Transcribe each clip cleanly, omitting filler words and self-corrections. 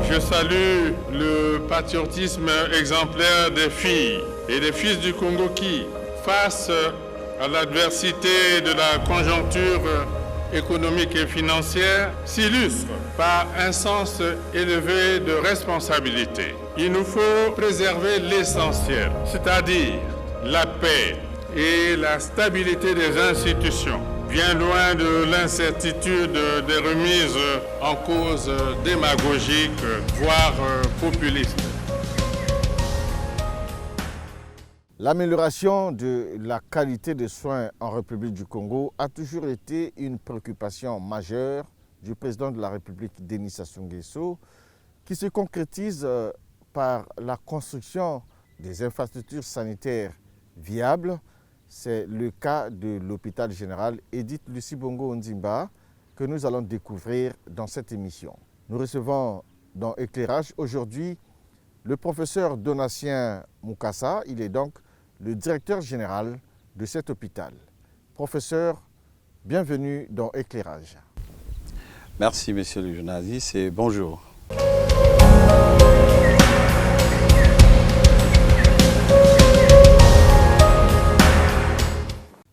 Je salue le patriotisme exemplaire des filles et des fils du Congo qui, face à l'adversité de la conjoncture économique et financière, s'illustrent par un sens élevé de responsabilité. Il nous faut préserver l'essentiel, c'est-à-dire la paix et la stabilité des institutions, bien loin de l'incertitude des remises en cause démagogiques, voire populistes. L'amélioration de la qualité des soins en République du Congo a toujours été une préoccupation majeure du président de la République, Denis Sassou Nguesso, qui se concrétise par la construction des infrastructures sanitaires viables. C'est le cas de l'hôpital général Edith Lucie Bongo Ondimba que nous allons découvrir dans cette émission. Nous recevons dans Éclairage aujourd'hui le professeur Donatien Moukassa. Il est donc le directeur général de cet hôpital. Professeur, bienvenue dans Éclairage. Merci, monsieur le journaliste, et bonjour.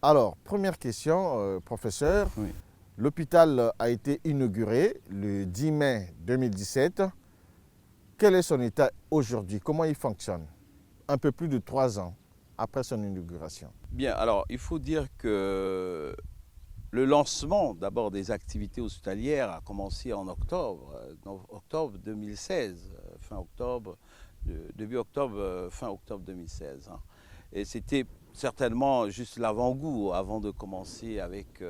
Alors, première question, professeur. Oui. L'hôpital a été inauguré le 10 mai 2017. Quel est son état aujourd'hui? Comment il fonctionne? Un peu plus de 3 ans après son inauguration. Bien, alors il faut dire que le lancement d'abord des activités hospitalières a commencé en octobre 2016, fin octobre, début octobre, fin octobre 2016. Et c'était certainement juste l'avant-goût avant de commencer avec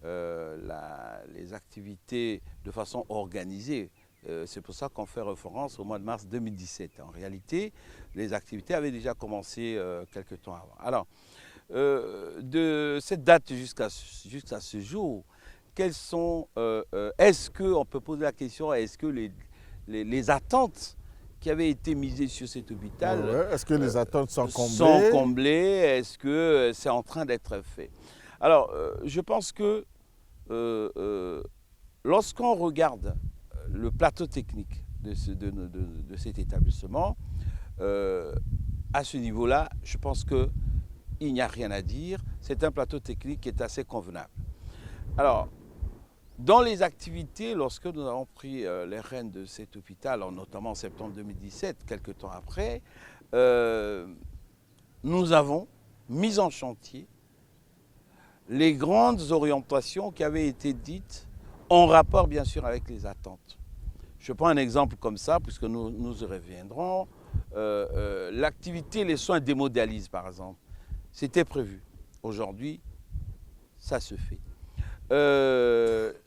les activités de façon organisée. C'est pour ça qu'on fait référence au mois de mars 2017. En réalité, les activités avaient déjà commencé quelques temps avant. Alors, de cette date jusqu'à ce jour, quelles sont, est-ce qu'on peut poser la question, est-ce que les attentes qui avaient été misées sur cet hôpital, est-ce que les attentes sont comblées? Sont comblées, est-ce que c'est en train d'être fait? Alors, je pense que lorsqu'on regarde le plateau technique de cet établissement, à ce niveau-là, je pense qu'il n'y a rien à dire. C'est un plateau technique qui est assez convenable. Alors, dans les activités, lorsque nous avons pris les rênes de cet hôpital, notamment en septembre 2017, quelques temps après, nous avons mis en chantier les grandes orientations qui avaient été dites en rapport, bien sûr, avec les attentes. Je prends un exemple comme ça, puisque nous y reviendrons. L'activité, les soins d'hémodialyse, par exemple, c'était prévu. Aujourd'hui, ça se fait.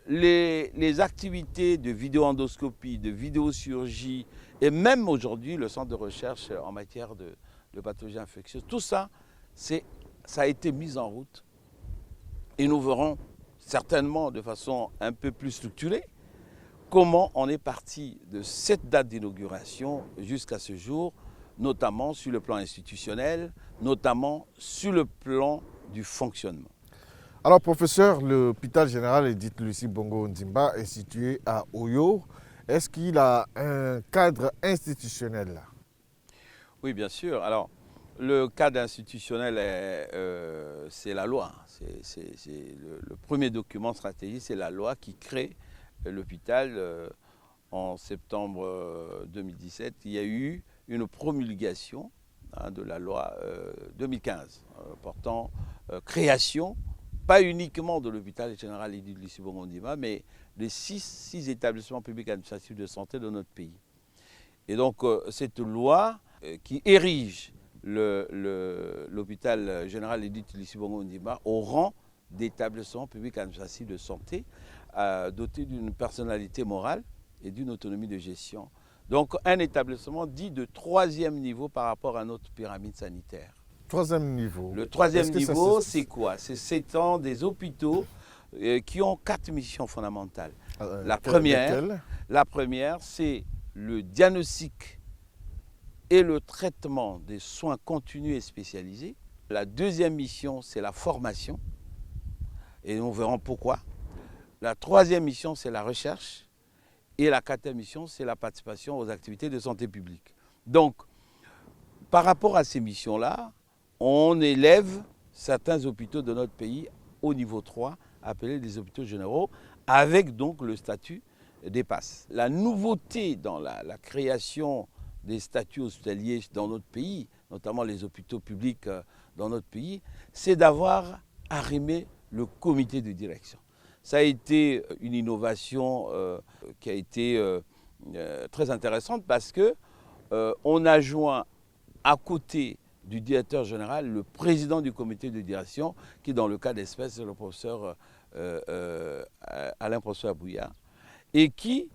Les activités de vidéoendoscopie, de vidéochirurgie, et même aujourd'hui, le centre de recherche en matière de pathologie infectieuse, tout ça, ça a été mis en route. Et nous verrons certainement de façon un peu plus structurée comment on est parti de cette date d'inauguration jusqu'à ce jour, notamment sur le plan institutionnel, notamment sur le plan du fonctionnement. Alors, professeur, l'hôpital général Edith Lucie Bongo Ondimba est situé à Oyo. Est-ce qu'il a un cadre institutionnel? Oui, bien sûr. Alors, le cadre institutionnel, c'est la loi. Le premier document stratégique, c'est la loi qui crée l'hôpital. En septembre 2017, il y a eu une promulgation de la loi 2015 portant création, pas uniquement de l'hôpital général Edith Lucie Bongo Ondimba, mais de 6 établissements publics administratifs de santé de notre pays. Et donc, cette loi qui érige l'hôpital général Edith Lucie Bongo Ondimba au rang d'établissement public administratif de santé, doté d'une personnalité morale et d'une autonomie de gestion. Donc, un établissement dit de 3e niveau par rapport à notre pyramide sanitaire. 3e niveau. Le 3e niveau, c'est quoi? C'est s'étend des hôpitaux qui ont 4 missions fondamentales. La première, c'est le diagnostic et le traitement des soins continus et spécialisés. La deuxième mission, c'est la formation, et nous verrons pourquoi. La troisième mission, c'est la recherche, et la quatrième mission, c'est la participation aux activités de santé publique. Donc, par rapport à ces missions-là, on élève certains hôpitaux de notre pays au niveau 3, appelés des hôpitaux généraux, avec donc le statut des PASS. La nouveauté dans la création des statuts hospitaliers dans notre pays, notamment les hôpitaux publics dans notre pays, c'est d'avoir arrimé le comité de direction. Ça a été une innovation qui a été très intéressante parce qu'on a joint à côté du directeur général le président du comité de direction, qui dans le cas d'espèce est le professeur Alain Professeur Bouya, et qui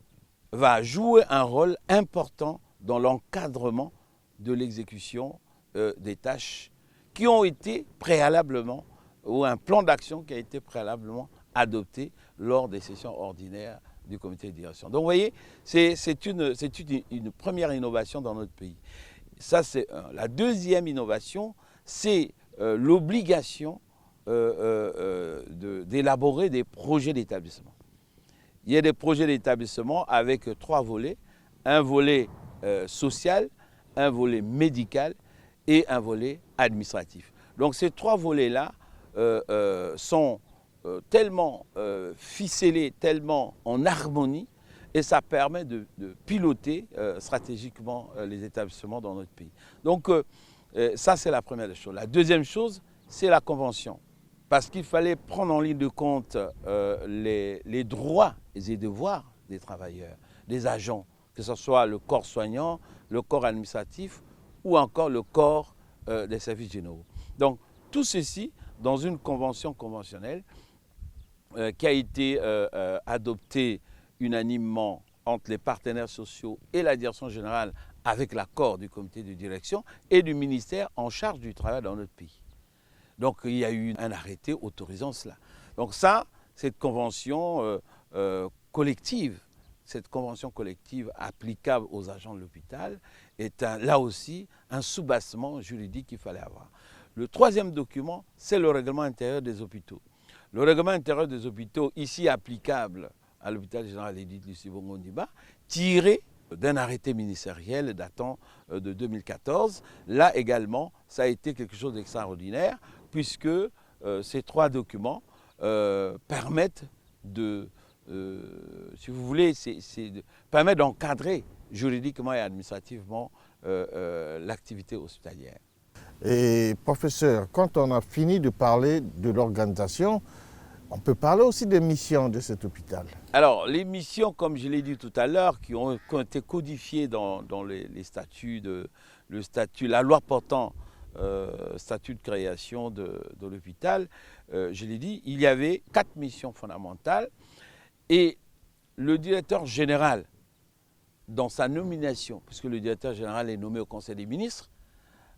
va jouer un rôle important dans l'encadrement de l'exécution des tâches qui ont été préalablement, ou un plan d'action qui a été préalablement adopté lors des sessions ordinaires du comité de direction. Donc vous voyez, c'est une première innovation dans notre pays. Ça, c'est la deuxième innovation, c'est l'obligation d'élaborer des projets d'établissement. Il y a des projets d'établissement avec 3 volets. Un volet social, un volet médical et un volet administratif. Donc ces 3 volets-là sont tellement ficelés, tellement en harmonie, et ça permet de piloter stratégiquement les établissements dans notre pays. Donc ça, c'est la première des choses. La deuxième chose, c'est la convention. Parce qu'il fallait prendre en ligne de compte les droits et devoirs des travailleurs, des agents, que ce soit le corps soignant, le corps administratif ou encore le corps des services généraux. Donc tout ceci dans une convention conventionnelle qui a été adoptée unanimement entre les partenaires sociaux et la direction générale avec l'accord du comité de direction et du ministère en charge du travail dans notre pays. Donc il y a eu un arrêté autorisant cela. Donc ça, cette convention collective, applicable aux agents de l'hôpital est là aussi un soubassement juridique qu'il fallait avoir. Le troisième document, c'est le règlement intérieur des hôpitaux. Le règlement intérieur des hôpitaux, ici applicable à l'hôpital général Edith Lucie Bongo Ondimba, tiré d'un arrêté ministériel datant de 2014. Là également, ça a été quelque chose d'extraordinaire puisque ces 3 documents permettent si vous voulez, permettent d'encadrer juridiquement et administrativement l'activité hospitalière. Et professeur, quand on a fini de parler de l'organisation, on peut parler aussi des missions de cet hôpital. Alors, les missions, comme je l'ai dit tout à l'heure, qui ont été codifiées dans les statuts, la loi portant statut de création de l'hôpital, je l'ai dit, il y avait 4 missions fondamentales. Et le directeur général, dans sa nomination, puisque le directeur général est nommé au Conseil des ministres,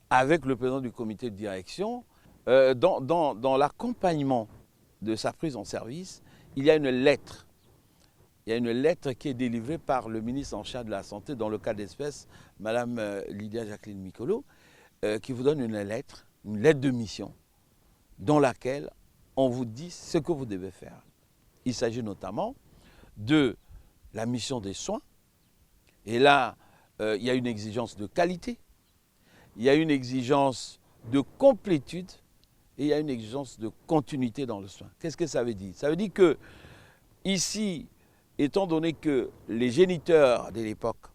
avec le président du comité de direction, dans l'accompagnement de sa prise en service, il y a une lettre. Il y a une lettre qui est délivrée par le ministre en charge de la Santé, dans le cas d'espèce, Mme Lydia Jacqueline Mikolo, qui vous donne une lettre de mission, dans laquelle on vous dit ce que vous devez faire. Il s'agit notamment de la mission des soins. Et là, il y a une exigence de qualité, il y a une exigence de complétude et il y a une exigence de continuité dans le soin. Qu'est-ce que ça veut dire? Ça veut dire que ici, étant donné que les géniteurs de l'époque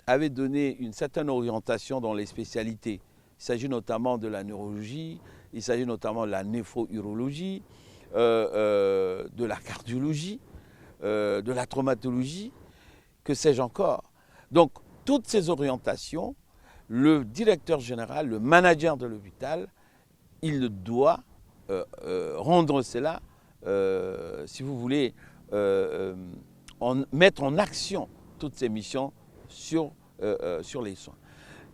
avaient donné une certaine orientation dans les spécialités, il s'agit notamment de la neurologie, il s'agit notamment de la néphro-urologie, de la cardiologie, de la traumatologie, que sais-je encore. Donc, toutes ces orientations, le directeur général, le manager de l'hôpital, il doit rendre cela, si vous voulez, mettre en action toutes ces missions sur les soins.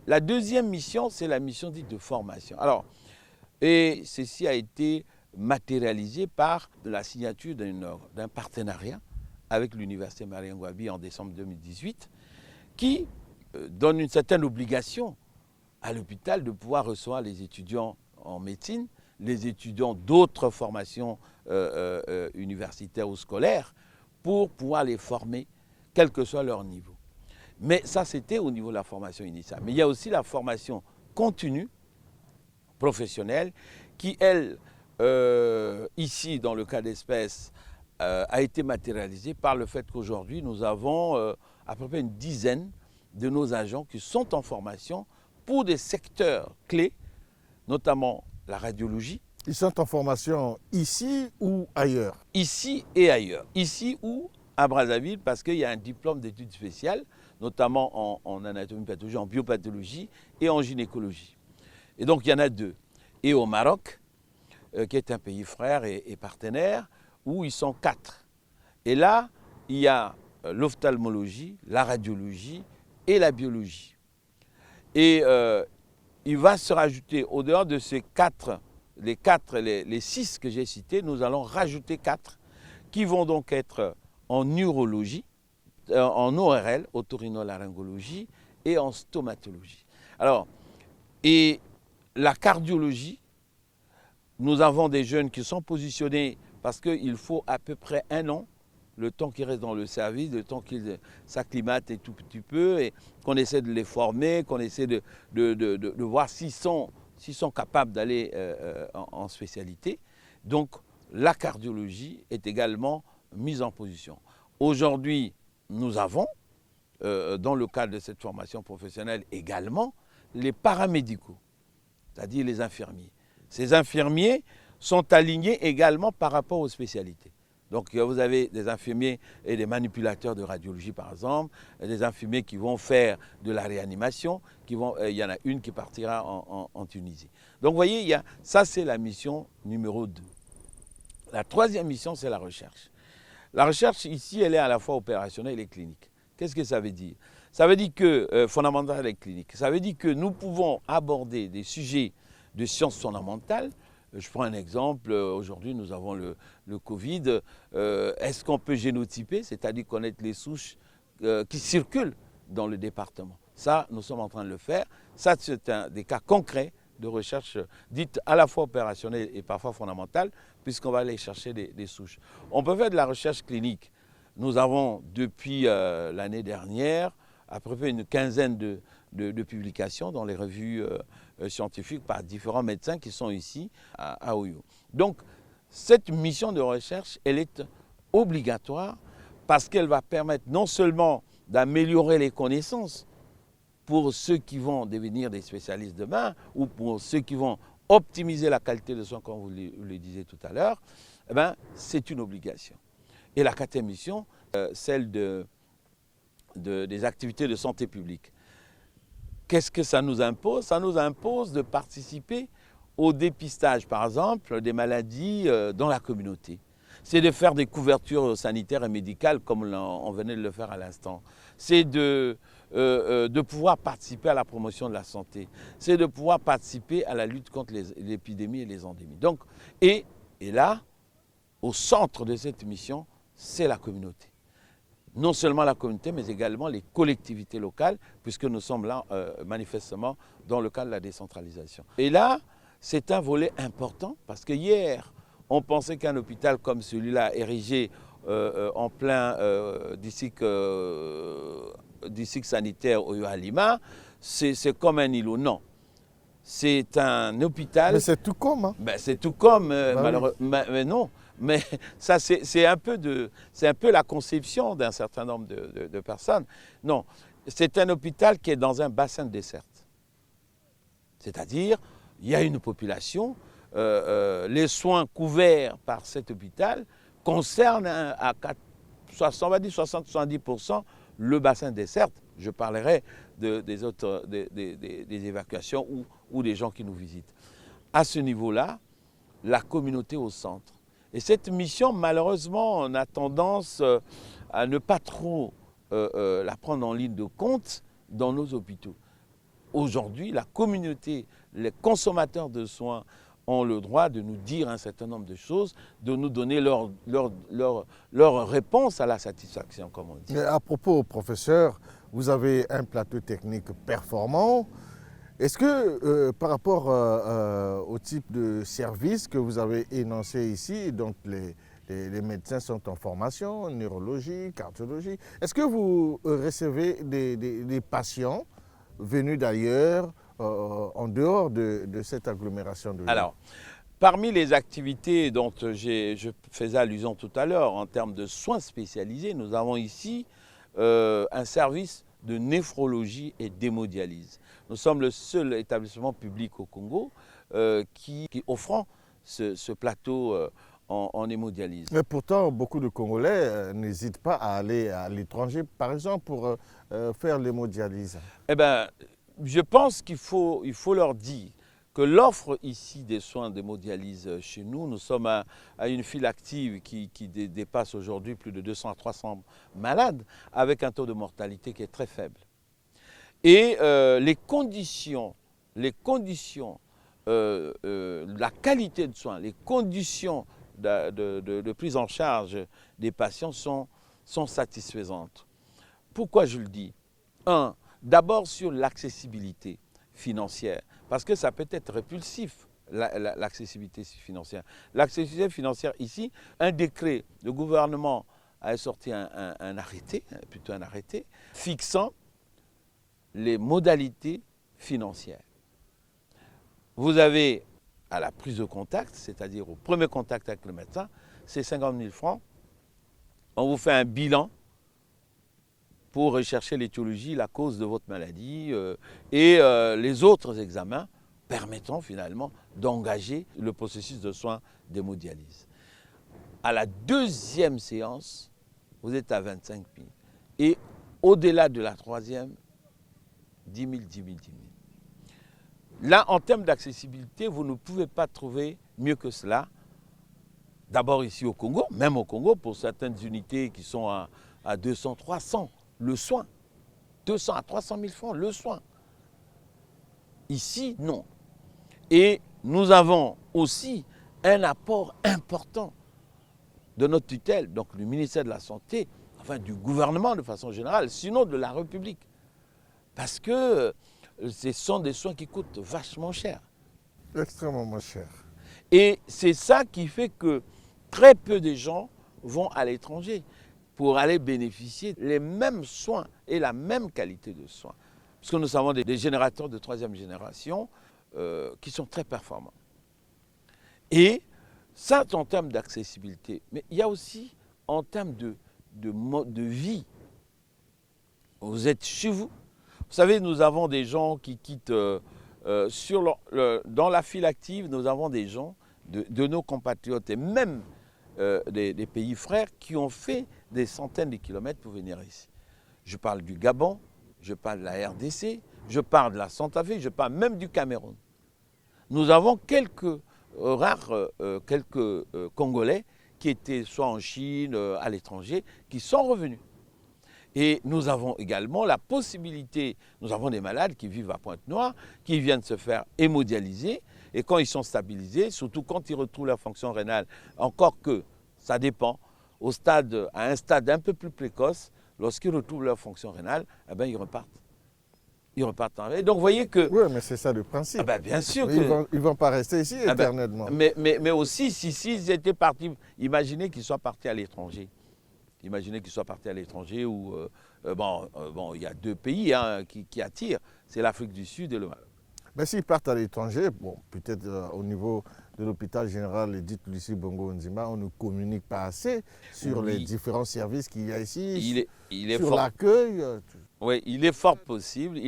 La deuxième mission, c'est la mission dite de formation. Alors, et ceci a été matérialisé par la signature d'un partenariat avec l'Université Marien Ngouabi en décembre 2018, qui donne une certaine obligation à l'hôpital de pouvoir recevoir les étudiants en médecine, les étudiants d'autres formations universitaires ou scolaires, pour pouvoir les former, quel que soit leur niveau. Mais ça, c'était au niveau de la formation initiale. Mais il y a aussi la formation continue, professionnelle, qui, elle, ici, dans le cas d'espèce, a été matérialisée par le fait qu'aujourd'hui, nous avons à peu près une dizaine de nos agents qui sont en formation pour des secteurs clés, notamment la radiologie. Ils sont en formation ici ou ailleurs? Ici et ailleurs. Ici ou à Brazzaville, parce qu'il y a un diplôme d'études spéciales, notamment en anatomie pathologie, en biopathologie et en gynécologie. Et donc, il y en a 2. Et au Maroc, qui est un pays frère et partenaire, où ils sont 4. Et là, il y a l'ophtalmologie, la radiologie et la biologie. Et il va se rajouter, au dehors de ces 4, les 6 que j'ai cités, nous allons rajouter 4 qui vont donc être en urologie, en ORL, otorhinolaryngologie, et en stomatologie. Alors, et la cardiologie, nous avons des jeunes qui sont positionnés parce qu'il faut à peu près 1 an, le temps qu'ils restent dans le service, le temps qu'ils s'acclimatent un tout petit peu, et qu'on essaie de les former, qu'on essaie de voir s'ils sont capables d'aller en spécialité. Donc, la cardiologie est également mise en position. Aujourd'hui, nous avons, dans le cadre de cette formation professionnelle également, les paramédicaux, c'est-à-dire les infirmiers. Ces infirmiers sont alignés également par rapport aux spécialités. Donc vous avez des infirmiers et des manipulateurs de radiologie par exemple, des infirmiers qui vont faire de la réanimation, il y en a une qui partira en Tunisie. Donc vous voyez, ça c'est la mission numéro 2. La 3e mission, c'est la recherche. La recherche ici, elle est à la fois opérationnelle et clinique. Qu'est-ce que ça veut dire? Ça veut dire que, fondamentale et clinique, ça veut dire que nous pouvons aborder des sujets de sciences fondamentales. Je prends un exemple, aujourd'hui nous avons le Covid. Est-ce qu'on peut génotyper, c'est-à-dire connaître les souches qui circulent dans le département? Ça, nous sommes en train de le faire. Ça, c'est des cas concrets de recherche dite à la fois opérationnelle et parfois fondamentale, puisqu'on va aller chercher des souches. On peut faire de la recherche clinique. Nous avons, depuis l'année dernière, à peu près une quinzaine de publications dans les revues scientifiques par différents médecins qui sont ici à Oyo. Donc, cette mission de recherche, elle est obligatoire parce qu'elle va permettre non seulement d'améliorer les connaissances pour ceux qui vont devenir des spécialistes demain ou pour ceux qui vont optimiser la qualité de soins, comme vous le disiez tout à l'heure, eh bien, c'est une obligation. Et la 4e mission, celle des activités de santé publique. Qu'est-ce que ça nous impose? Ça nous impose de participer au dépistage, par exemple, des maladies dans la communauté. C'est de faire des couvertures sanitaires et médicales, comme on venait de le faire à l'instant. C'est de pouvoir participer à la promotion de la santé. C'est de pouvoir participer à la lutte contre l'épidémie et les endémies. Donc, et là, au centre de cette mission, c'est la communauté. Non seulement la communauté, mais également les collectivités locales, puisque nous sommes là, manifestement, dans le cadre de la décentralisation. Et là, c'est un volet important, parce que hier, on pensait qu'un hôpital comme celui-là, érigé en plein district sanitaire au Lima, c'est comme un îlot. Non. C'est un hôpital... Mais c'est tout comme. Hein. Ben, c'est tout comme, malheureusement. Mais non. Mais ça, c'est un peu la conception d'un certain nombre de personnes. Non, c'est un hôpital qui est dans un bassin de desserte. C'est-à-dire, il y a une population, les soins couverts par cet hôpital concernent à 70% le bassin de desserte. Je parlerai des évacuations ou des gens qui nous visitent. À ce niveau-là, la communauté au centre. Et cette mission, malheureusement, on a tendance à ne pas trop la prendre en ligne de compte dans nos hôpitaux. Aujourd'hui, la communauté, les consommateurs de soins ont le droit de nous dire un certain nombre de choses, de nous donner leur réponse à la satisfaction, comme on dit. Mais à propos, professeur, vous avez un plateau technique performant Est-ce que par rapport au type de service que vous avez énoncé ici, donc les médecins sont en formation, neurologie, cardiologie, est-ce que vous recevez des patients venus d'ailleurs, en dehors de cette agglomération de Lyon? Alors, parmi les activités dont je faisais allusion tout à l'heure, en termes de soins spécialisés, nous avons ici un service de néphrologie et d'hémodialyse. Nous sommes le seul établissement public au Congo qui offrant ce plateau en hémodialyse. Mais pourtant, beaucoup de Congolais n'hésitent pas à aller à l'étranger, par exemple, pour faire l'hémodialyse. Eh bien, je pense qu'il faut leur dire que l'offre ici des soins d'hémodialyse chez nous, nous sommes à une file active qui dépasse aujourd'hui plus de 200 à 300 malades, avec un taux de mortalité qui est très faible. Et la qualité de soins, les conditions de prise en charge des patients sont satisfaisantes. Pourquoi je le dis? D'abord sur l'accessibilité financière, parce que ça peut être répulsif, l'accessibilité financière. L'accessibilité financière ici, un décret, le gouvernement a sorti un arrêté, fixant les modalités financières. Vous avez à la prise de contact, c'est-à-dire au premier contact avec le médecin, c'est 50 000 francs. On vous fait un bilan pour rechercher l'étiologie, la cause de votre maladie et les autres examens permettant finalement d'engager le processus de soins d'hémodialyse. À la deuxième séance, vous êtes à 25 000. Et au-delà de la troisième, 10 000, 10 000, 10 000. Là, en termes d'accessibilité, vous ne pouvez pas trouver mieux que cela. D'abord ici au Congo, même au Congo, pour certaines unités qui sont à 200, 300, le soin. 200 à 300 000 francs, le soin. Ici, non. Et nous avons aussi un apport important de notre tutelle, donc du ministère de la Santé, enfin du gouvernement de façon générale, sinon de la République. Parce que ce sont des soins qui coûtent vachement cher. Extrêmement cher. Et c'est ça qui fait que très peu de gens vont à l'étranger pour aller bénéficier des mêmes soins et la même qualité de soins. Parce que nous avons des générateurs de troisième génération qui sont très performants. Et ça, en termes d'accessibilité. Mais il y a aussi en termes de mode de vie. Vous êtes chez vous. Vous savez, nous avons des gens qui quittent dans la file active, nous avons des gens de nos compatriotes et même des pays frères qui ont fait des centaines de kilomètres pour venir ici. Je parle du Gabon, je parle de la RDC, je parle de la Centrafrique, je parle même du Cameroun. Nous avons quelques Congolais qui étaient soit en Chine, à l'étranger, qui sont revenus. Et nous avons également la possibilité, nous avons des malades qui vivent à Pointe-Noire, qui viennent se faire hémodialyser, et quand ils sont stabilisés, surtout quand ils retrouvent leur fonction rénale, encore que ça dépend, à un stade un peu plus précoce, lorsqu'ils retrouvent leur fonction rénale, eh bien, ils repartent. Ils repartent en veille. Donc vous voyez que... Oui, mais c'est ça le principe. Ah ben, bien sûr que... Ils ne vont pas rester ici éternellement. Mais aussi, s'ils étaient partis, imaginez qu'ils soient partis à l'étranger. Imaginez qu'ils soient partis à l'étranger où, il y a deux pays qui attirent, c'est l'Afrique du Sud et le Maroc. Mais s'ils partent à l'étranger, bon, peut-être au niveau de l'hôpital général et dit Lucie Bongo Nzima, on ne communique pas assez sur les différents services qu'il y a ici, sur l'accueil. Oui, il est fort possible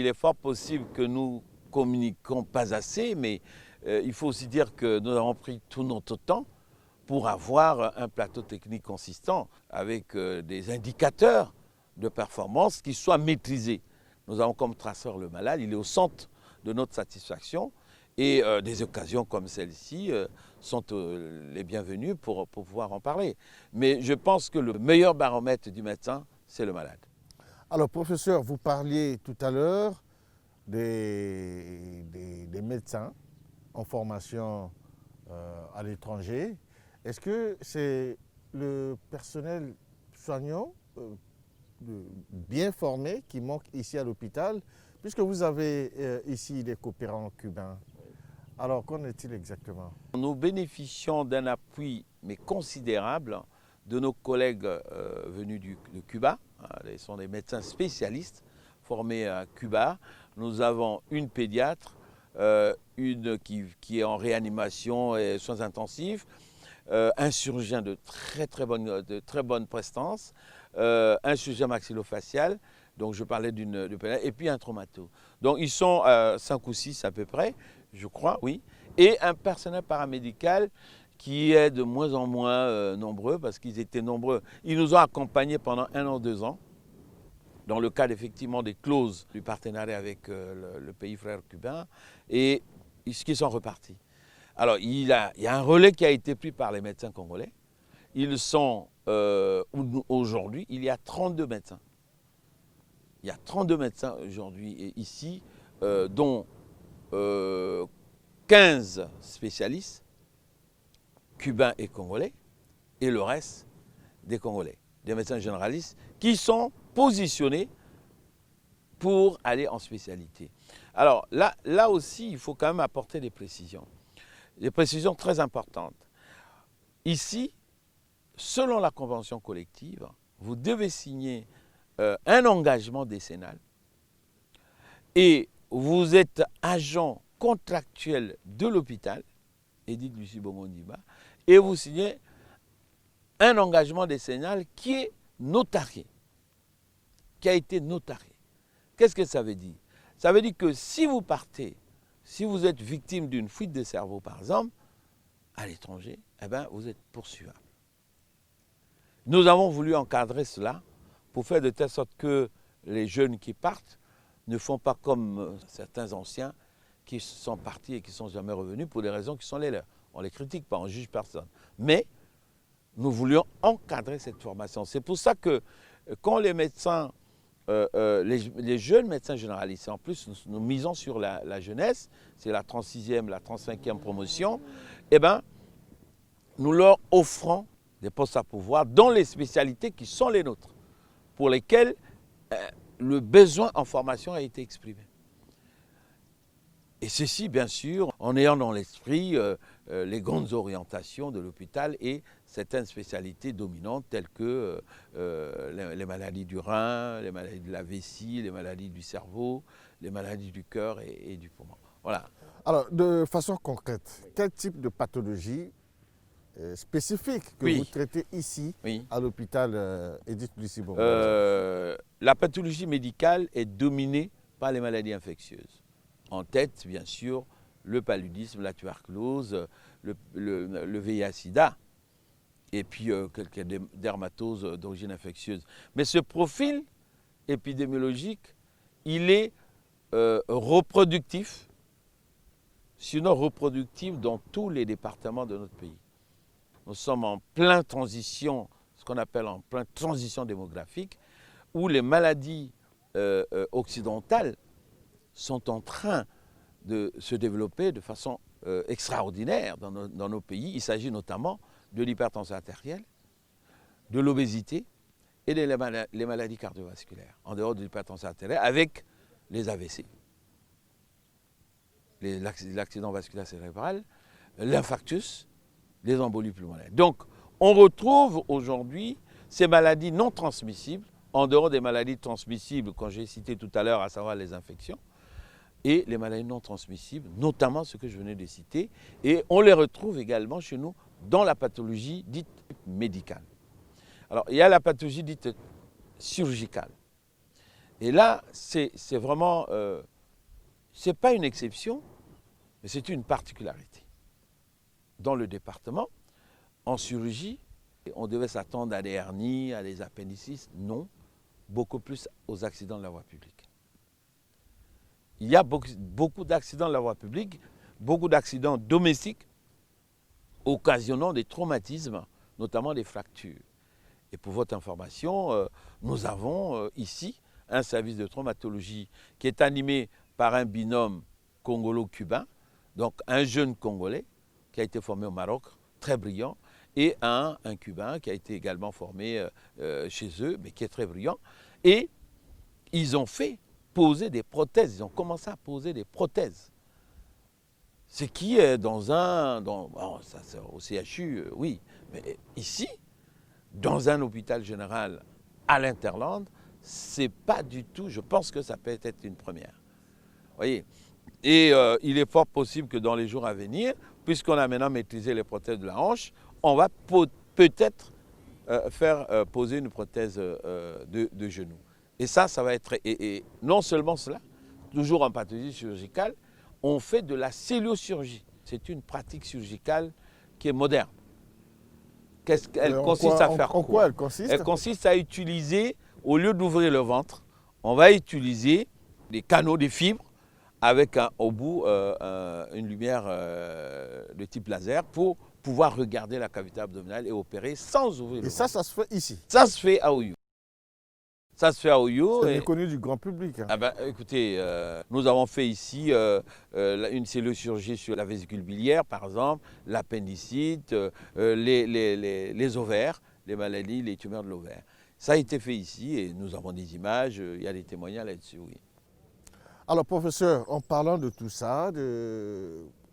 que nous communiquons pas assez, mais il faut aussi dire que nous avons pris tout notre temps pour avoir un plateau technique consistant avec des indicateurs de performance qui soient maîtrisés. Nous avons comme traceur le malade, il est au centre de notre satisfaction et des occasions comme celle-ci sont les bienvenues pour pouvoir en parler. Mais je pense que le meilleur baromètre du médecin, c'est le malade. Alors professeur, vous parliez tout à l'heure des médecins en formation à l'étranger. Est-ce que c'est le personnel soignant bien formés qui manquent ici à l'hôpital, puisque vous avez ici des coopérants cubains. Alors, qu'en est-il exactement? Nous bénéficions d'un appui, mais considérable, de nos collègues venus de Cuba. Ce sont des médecins spécialistes formés à Cuba. Nous avons une pédiatre, une qui est en réanimation et soins intensifs, un chirurgien de très bonne prestance, un chirurgien maxillofacial, donc je parlais et puis un traumato. Donc ils sont 5 ou 6 à peu près, je crois, oui, et un personnel paramédical qui est de moins en moins nombreux, parce qu'ils étaient nombreux. Ils nous ont accompagnés pendant 1 an, 2 ans, dans le cadre effectivement des clauses du partenariat avec le pays frère cubain, et qui sont repartis. Alors, il y a un relais qui a été pris par les médecins congolais. Ils sont, aujourd'hui, il y a 32 médecins. Il y a 32 médecins aujourd'hui ici, dont 15 spécialistes, cubains et congolais, et le reste des Congolais, des médecins généralistes, qui sont positionnés pour aller en spécialité. Alors là aussi, il faut quand même apporter des précisions très importantes. Ici, selon la convention collective, vous devez signer un engagement décennal et vous êtes agent contractuel de l'hôpital, Edith Lucie Bongo-Ndimba, et vous signez un engagement décennal qui est notarié, qui a été notarié. Qu'est-ce que ça veut dire? Ça veut dire que si vous partez, si vous êtes victime d'une fuite de cerveau, par exemple, à l'étranger, eh bien, vous êtes poursuivable. Nous avons voulu encadrer cela pour faire de telle sorte que les jeunes qui partent ne font pas comme certains anciens qui sont partis et qui ne sont jamais revenus pour des raisons qui sont les leurs. On ne les critique pas, on ne juge personne. Mais nous voulions encadrer cette formation. C'est pour ça que quand les médecins, les jeunes médecins généralistes, en plus nous misons sur la jeunesse, c'est la 36e, la 35e promotion, eh bien, nous leur offrons des postes à pouvoir dans les spécialités qui sont les nôtres, pour lesquelles le besoin en formation a été exprimé. Et ceci, bien sûr, en ayant dans l'esprit les grandes orientations de l'hôpital et certaines spécialités dominantes telles que les maladies du rein, les maladies de la vessie, les maladies du cerveau, les maladies du cœur et du poumon. Voilà. Alors, de façon concrète, quel type de pathologie spécifique que vous traitez ici à l'hôpital Edith Lucie Bongo? La pathologie médicale est dominée par les maladies infectieuses. En tête, bien sûr, le paludisme, la tuberculose, le VIH-Sida, et puis quelques dermatoses d'origine infectieuse. Mais ce profil épidémiologique, il est reproductif, sinon reproductif dans tous les départements de notre pays. Nous sommes en pleine transition, ce qu'on appelle en pleine transition démographique, où les maladies occidentales sont en train de se développer de façon extraordinaire dans nos pays. Il s'agit notamment de l'hypertension artérielle, de l'obésité et des maladies cardiovasculaires, en dehors de l'hypertension artérielle, avec les AVC, l'accident vasculaire cérébral, l'infarctus, les embolies pulmonaires. Donc, on retrouve aujourd'hui ces maladies non transmissibles, en dehors des maladies transmissibles, quand j'ai cité tout à l'heure, à savoir les infections, et les maladies non transmissibles, notamment ce que je venais de citer, et on les retrouve également chez nous dans la pathologie dite médicale. Alors, il y a la pathologie dite chirurgicale. Et là, c'est vraiment, c'est pas une exception, mais c'est une particularité. Dans le département, en chirurgie, on devait s'attendre à des hernies, à des appendicites. Non, beaucoup plus aux accidents de la voie publique. Il y a beaucoup d'accidents de la voie publique, beaucoup d'accidents domestiques, occasionnant des traumatismes, notamment des fractures. Et pour votre information, nous avons ici un service de traumatologie qui est animé par un binôme congolo-cubain, donc un jeune Congolais qui a été formé au Maroc, très brillant, et un Cubain qui a été également formé chez eux, mais qui est très brillant. Et ils ont fait poser des prothèses, ils ont commencé à poser des prothèses. Ce qui est bon, ça c'est au CHU, oui, mais ici, dans un hôpital général à l'Interland, c'est pas du tout, je pense que ça peut être une première. Vous voyez? Et il est fort possible que dans les jours à venir, puisqu'on a maintenant maîtrisé les prothèses de la hanche, on va peut-être faire poser une prothèse de genou. Et ça va être... Et non seulement cela, toujours en pathologie chirurgicale, on fait de la celluliochirurgie. C'est une pratique chirurgicale qui est moderne. Elle consiste à faire quoi? En quoi elle consiste? Elle consiste à utiliser, au lieu d'ouvrir le ventre, on va utiliser des canaux, des fibres, avec au bout une lumière de type laser pour pouvoir regarder la cavité abdominale et opérer sans ouvrir le ventre. Et ça se fait ici? Ça se fait à Oyo. Ça se fait à Oyo. C'est méconnu du grand public. Hein. Ah ben, écoutez, nous avons fait ici une celluliochirurgie sur la vésicule biliaire, par exemple, l'appendicite, les ovaires, les maladies, les tumeurs de l'ovaire. Ça a été fait ici et nous avons des images, il y a des témoignages là-dessus, oui. Alors, professeur, en parlant de tout ça,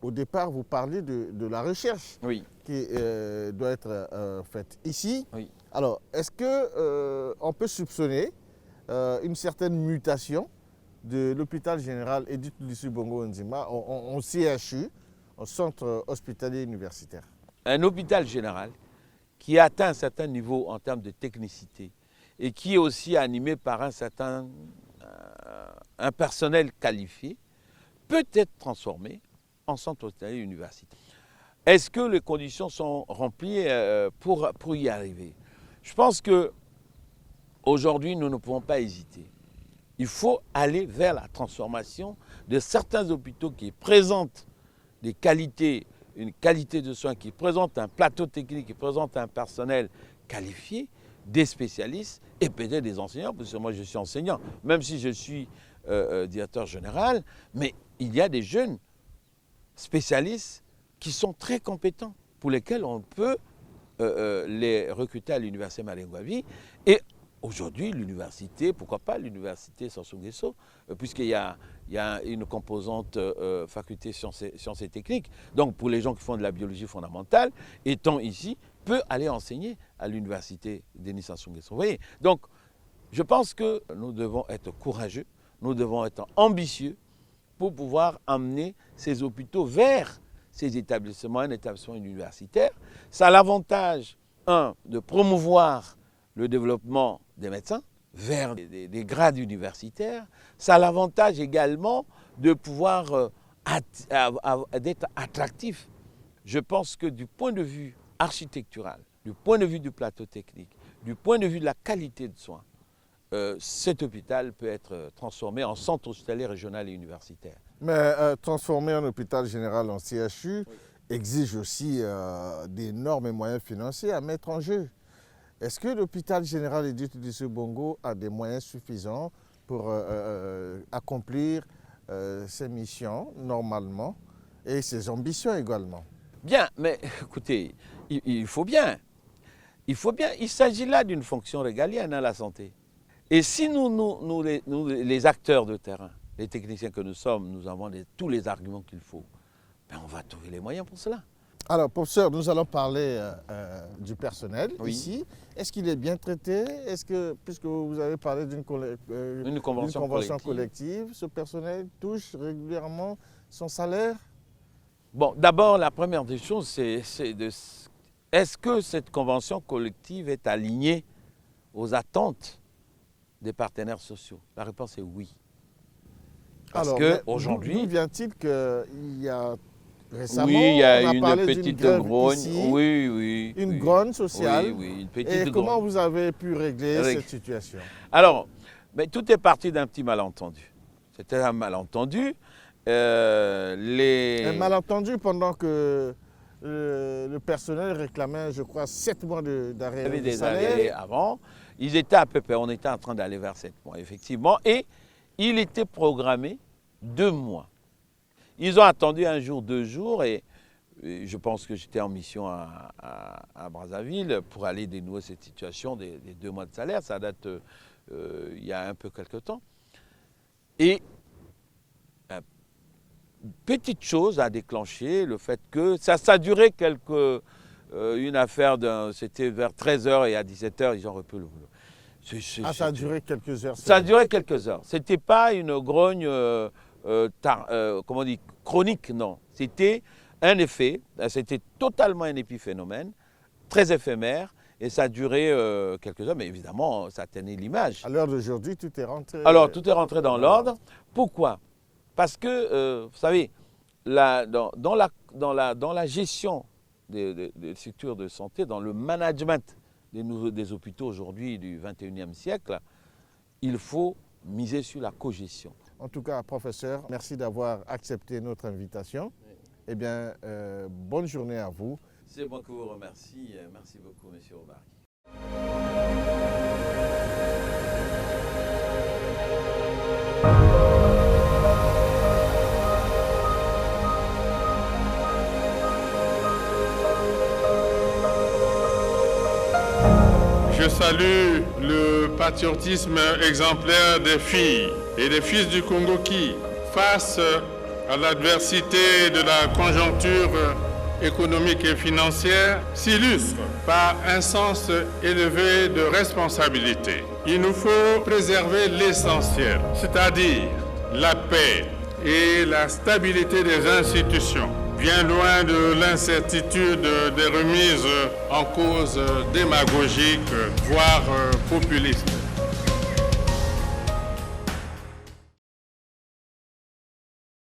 au départ, vous parlez de la recherche Oui. qui doit être faite ici. Oui. Alors, est-ce qu'on peut soupçonner une certaine mutation de l'hôpital général Edith Lucie Bongo Nzima en CHU, au centre hospitalier universitaire? Un hôpital général qui atteint un certain niveau en termes de technicité et qui est aussi animé par un personnel qualifié, peut être transformé en centre hospitalier universitaire. Est-ce que les conditions sont remplies pour y arriver? Je pense qu'aujourd'hui, nous ne pouvons pas hésiter. Il faut aller vers la transformation de certains hôpitaux qui présentent des qualités, une qualité de soins, qui présentent un plateau technique, qui présentent un personnel qualifié, des spécialistes et peut-être des enseignants, parce que moi je suis enseignant, même si je suis directeur général, mais il y a des jeunes spécialistes qui sont très compétents, pour lesquels on peut les recruter à l'université Malengoavi. Et aujourd'hui, l'université, pourquoi pas l'université Sassou Nguesso, puisqu'il y a une composante faculté sciences et techniques. Donc pour les gens qui font de la biologie fondamentale, étant ici, peut aller enseigner à l'université Denis Sassou Nguesso. Vous voyez? Donc je pense que nous devons être courageux, nous devons être ambitieux pour pouvoir amener ces hôpitaux vers ces établissements, un établissement universitaire. Ça a l'avantage, de promouvoir le développement des médecins vers des grades universitaires. Ça a l'avantage également de pouvoir d'être attractif. Je pense que du point de vue architectural, du point de vue du plateau technique, du point de vue de la qualité de soins, cet hôpital peut être transformé en centre hospitalier régional et universitaire. Mais transformer un hôpital général en CHU exige aussi d'énormes moyens financiers à mettre en jeu. Est-ce que l'hôpital général Edith Lucie Bongo a des moyens suffisants pour accomplir ses missions normalement et ses ambitions également? Bien, mais écoutez, il faut bien. Il faut bien. Il s'agit là d'une fonction régalienne à la santé. Et si nous les acteurs de terrain, les techniciens que nous sommes, nous avons tous les arguments qu'il faut, ben on va trouver les moyens pour cela. Alors, professeur, nous allons parler du personnel ici. Est-ce qu'il est bien traité? Est-ce que, puisque vous avez parlé d'une convention collective, ce personnel touche régulièrement son salaire? Bon, d'abord, la première des choses, c'est est-ce que cette convention collective est alignée aux attentes des partenaires sociaux? La réponse est oui. Parce qu'aujourd'hui... D'où vient-il qu'il y a récemment, oui, il y a une petite grogne. Ici, oui. Une grogne sociale. Oui, une petite grogne. Et comment vous avez pu régler cette situation? Alors, mais tout est parti d'un petit malentendu. C'était un malentendu. Un malentendu pendant que le personnel réclamait, je crois, 7 mois d'arrêt. Il y avait des arrêts avant. Ils étaient à peu près, on était en train d'aller vers 7 mois, effectivement. Et il était programmé 2 mois. Ils ont attendu 1 jour, 2 jours, et je pense que j'étais en mission à Brazzaville pour aller dénouer cette situation des 2 mois de salaire. Ça date il y a un peu quelque temps. Et petite chose a déclenché le fait que ça a duré une affaire, c'était vers 13h et à 17h, ils ont repris le boulot. Ça a duré quelques heures. Ça a duré quelques heures. Ce n'était pas une grogne comment on dit, chronique, non. C'était un effet, c'était totalement un épiphénomène, très éphémère, et ça a duré quelques heures, mais évidemment, ça tenait l'image. À l'heure d'aujourd'hui, tout est rentré. Alors, tout est rentré dans l'ordre. Pourquoi? Parce que, vous savez, dans la gestion des structures de santé, dans le management des hôpitaux aujourd'hui du 21e siècle, il faut miser sur la cogestion. En tout cas, professeur, merci d'avoir accepté notre invitation. Eh bien, bonne journée à vous. C'est moi qui vous remercie. Merci beaucoup, M. Obarki. Je salue le patriotisme exemplaire des filles et des fils du Congo qui, face à l'adversité de la conjoncture économique et financière, s'illustrent par un sens élevé de responsabilité. Il nous faut préserver l'essentiel, c'est-à-dire la paix et la stabilité des institutions, bien loin de l'incertitude des remises en cause démagogiques, voire populistes.